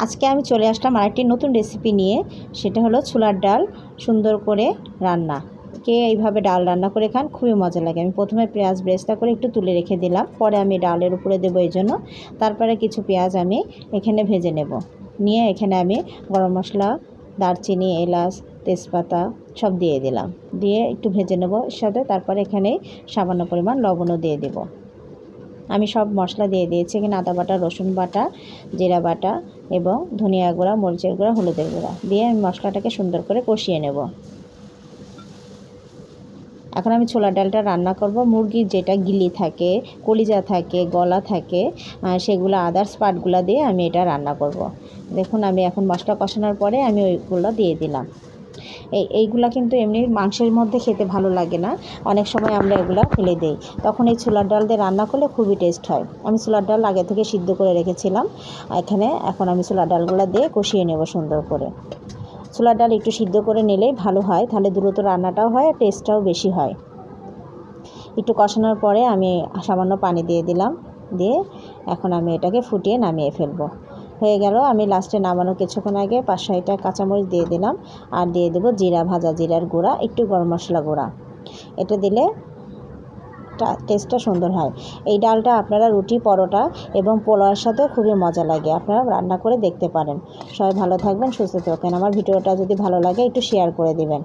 আজকে আমি চলে আসলাম আরেকটি নতুন রেসিপি নিয়ে। সেটা হলো ছোলার ডাল সুন্দর করে রান্না। কে এইভাবে ডাল রান্না করে খান, খুবই মজা লাগে। আমি প্রথমে পেঁয়াজ বেরেস্তা করে একটু তুলে রেখে দিলাম, পরে আমি ডালের উপরে দেবো এই জন্য। তারপরে কিছু পেঁয়াজ আমি এখানে ভেজে নেব। নিয়ে এখানে আমি গরম মশলা, দারচিনি, এলাচ, তেজপাতা সব দিয়ে দিলাম। দিয়ে একটু ভেজে নেব এর সাথে। তারপরে এখানে সামান্য পরিমাণ লবণও দিয়ে দেব। আমি সব মশলা দিয়ে দিয়েছি। এখানে আদা বাটা, রসুন বাটা, জিরা বাটা এবং ধনিয়া গুঁড়া, মরিচের গুঁড়া, হলুদের গুঁড়া দিয়ে আমি মশলাটাকে সুন্দর করে কষিয়ে নেব। এখন আমি ছোলার ডালটা রান্না করব। মুরগির যেটা গিলি থাকে, কলিজা থাকে, গলা থাকে, সেগুলো আদার্স পার্টগুলো দিয়ে আমি এটা রান্না করব। দেখুন আমি এখন মশলা কষানোর পরে আমি ওইগুলো দিয়ে দিলাম। এইগুলা কিন্তু এমনি মাংসের মধ্যে খেতে ভালো লাগে না, অনেক সময় আমরা এগুলো ফেলে দিই। তখন এই ছোলার ডাল দিয়ে রান্না করলে খুবই টেস্ট হয়। আমি ছোলার ডাল আগে থেকে সিদ্ধ করে রেখেছিলাম। এখন আমি ছোলার ডালগুলো দিয়ে কষিয়ে নেব সুন্দর করে। ছোলার ডাল একটু সিদ্ধ করে নিলেই ভালো হয়, তাহলে দ্রুত রান্নাটাও হয় আর টেস্টটাও বেশি হয়। একটু কষানোর পরে আমি সামান্য পানি দিয়ে দিলাম। দিয়ে এখন আমি এটাকে ফুটিয়ে নামিয়ে ফেলবো। হয়ে গেল। আমি লাস্টে নামানোর কিছুক্ষণ আগে 5-6টা কাঁচামরিচ দিয়ে দিলাম। আর দিয়ে দেবো জিরা, ভাজা জিরার গুঁড়া, একটু গরম মশলা গুঁড়া। এটা দিলে টেস্টটা সুন্দর হয়। এই ডালটা আপনারা রুটি, পরোটা এবং পোলাওয়ের সাথেও খুবই মজা লাগে। আপনারা রান্না করে দেখতে পারেন। সবাই ভালো থাকবেন, সুস্থ থাকবেন। আমার ভিডিওটা যদি ভালো লাগে একটু শেয়ার করে দিবেন।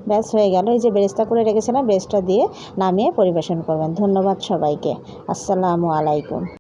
ব্যাস হয়ে গেল। এই যে বেরেস্তা করে রেখেছিলাম, বেরেস্তা দিয়ে নামিয়ে পরিবেশন করবেন। ধন্যবাদ সবাইকে। আসসালামু আলাইকুম।